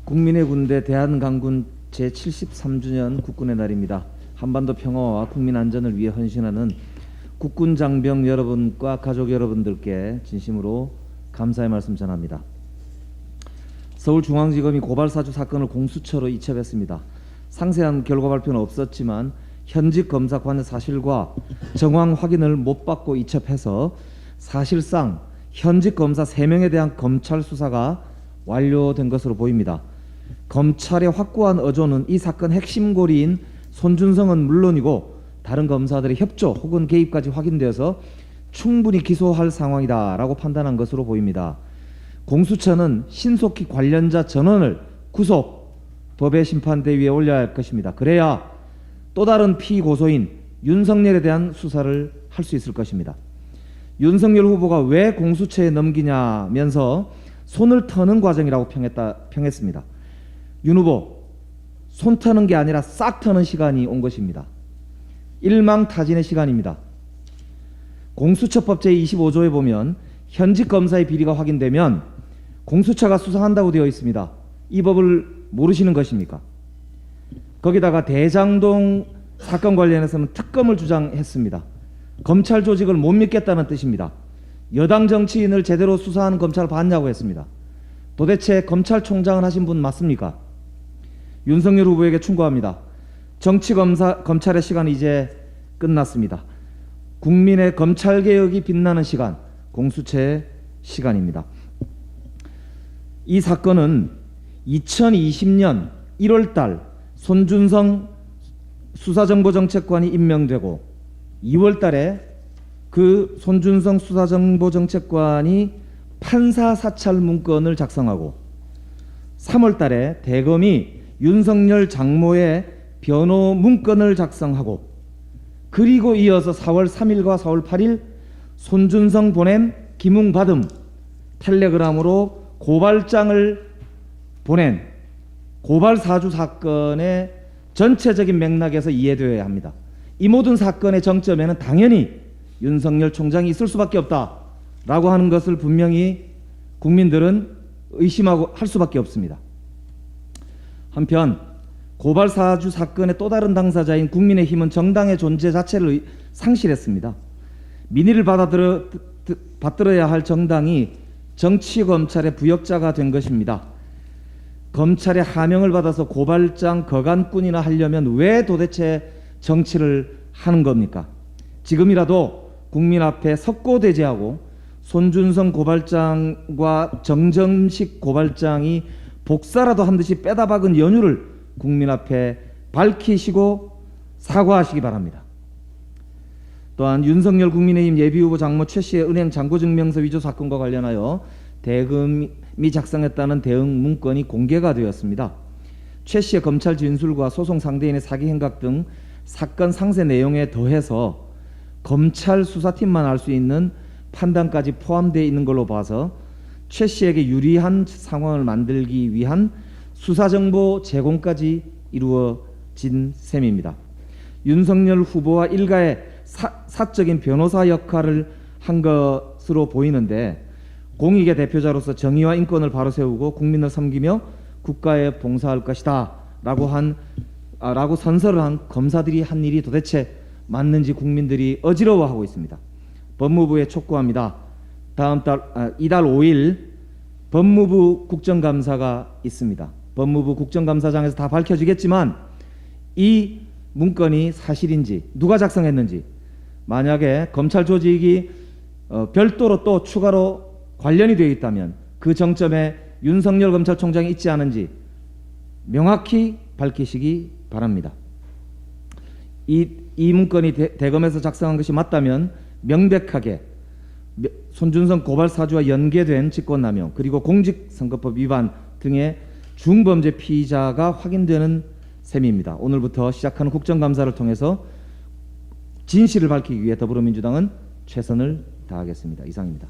국민의 군대 대한강군 제73주년 국군의 날입니다. 한반도 평화와 국민 안전을 위해 헌신하는 국군 장병 여러분과 가족 여러분들께 진심으로 감사의 말씀 전합니다. 서울중앙지검이 고발사주 사건을 공수처로 이첩했습니다. 상세한 결과 발표는 없었지만 현직 검사 관여 사실과 정황 확인을 못 받고 이첩해서 사실상 현직 검사 3명에 대한 검찰 수사가 완료된 것으로 보입니다. 검찰의 확고한 어조는 이 사건 핵심 고리인 손준성은 물론이고 다른 검사들의 협조 혹은 개입까지 확인되어서 충분히 기소할 상황이다라고 판단한 것으로 보입니다. 공수처는 신속히 관련자 전원을 구속, 법의 심판대 위에 올려야 할 것입니다. 그래야 또 다른 피고소인 윤석열에 대한 수사를 할 수 있을 것입니다. 윤석열 후보가 왜 공수처에 넘기냐면서 손을 터는 과정이라고 평했습니다. 윤 후보, 손 터는 게 아니라 싹 터는 시간이 온 것입니다. 일망타진의 시간입니다. 공수처법 제25조에 보면 현직 검사의 비리가 확인되면 공수처가 수사한다고 되어 있습니다. 이 법을 모르시는 것입니까? 거기다가 대장동 사건 관련해서는 특검을 주장했습니다. 검찰 조직을 못 믿겠다는 뜻입니다. 여당 정치인을 제대로 수사하는 검찰을 봤냐고 했습니다. 도대체 검찰총장을 하신 분 맞습니까? 윤석열 후보에게 충고합니다. 검찰의 시간이 이제 끝났습니다. 국민의 검찰개혁이 빛나는 시간, 공수처의 시간입니다. 이 사건은 2020년 1월달 손준성 수사정보정책관이 임명되고 2월달에 그 손준성 수사정보정책관이 판사 사찰 문건을 작성하고 3월달에 대검이 윤석열 장모의 변호 문건을 작성하고 그리고 이어서 4월 3일과 4월 8일 손준성 보냄 기문 받음 텔레그램으로 고발장을 보낸 고발 사주 사건의 전체적인 맥락에서 이해되어야 합니다. 이 모든 사건의 정점에는 당연히 윤석열 총장이 있을 수밖에 없다라고 하는 것을 분명히 국민들은 의심하고 할 수밖에 없습니다. 한편 고발 사주 사건의 또 다른 당사자인 국민의힘은 정당의 존재 자체를 상실했습니다. 민의를 받들어야 할 정당이 정치검찰의 부역자가 된 것입니다. 검찰의 하명을 받아서 고발장 거간꾼이나 하려면 왜 도대체 정치를 하는 겁니까? 지금이라도 국민 앞에 석고대죄하고 손준성 고발장과 정정식 고발장이 복사라도 한 듯이 빼다 박은 연유를 국민 앞에 밝히시고 사과하시기 바랍니다. 또한 윤석열 국민의힘 예비후보 장모 최 씨의 은행 잔고증명서 위조 사건과 관련하여 대검이 작성했다는 대응 문건이 공개가 되었습니다. 최 씨의 검찰 진술과 소송 상대인의 사기 행각 등 사건 상세 내용에 더해서 검찰 수사팀만 알 수 있는 판단까지 포함되어 있는 걸로 봐서 최 씨에게 유리한 상황을 만들기 위한 수사정보 제공까지 이루어진 셈입니다. 윤석열 후보와 일가의 사적인 변호사 역할을 한 것으로 보이는데 공익의 대표자로서 정의와 인권을 바로 세우고 국민을 섬기며 국가에 봉사할 것이다 라고 선서를 한 검사들이 한 일이 도대체 맞는지 국민들이 어지러워하고 있습니다. 법무부에 촉구합니다. 이달 5일 법무부 국정감사가 있습니다. 법무부 국정감사장에서 다 밝혀지겠지만 이 문건이 사실인지 누가 작성했는지 만약에 검찰 조직이 별도로 또 추가로 관련이 되어 있다면 그 정점에 윤석열 검찰총장이 있지 않은지 명확히 밝히시기 바랍니다. 이 문건이 대검에서 작성한 것이 맞다면 명백하게 손준성 고발 사주와 연계된 직권남용 그리고 공직선거법 위반 등의 중범죄 피의자가 확인되는 셈입니다. 오늘부터 시작하는 국정감사를 통해서 진실을 밝히기 위해 더불어민주당은 최선을 다하겠습니다. 이상입니다.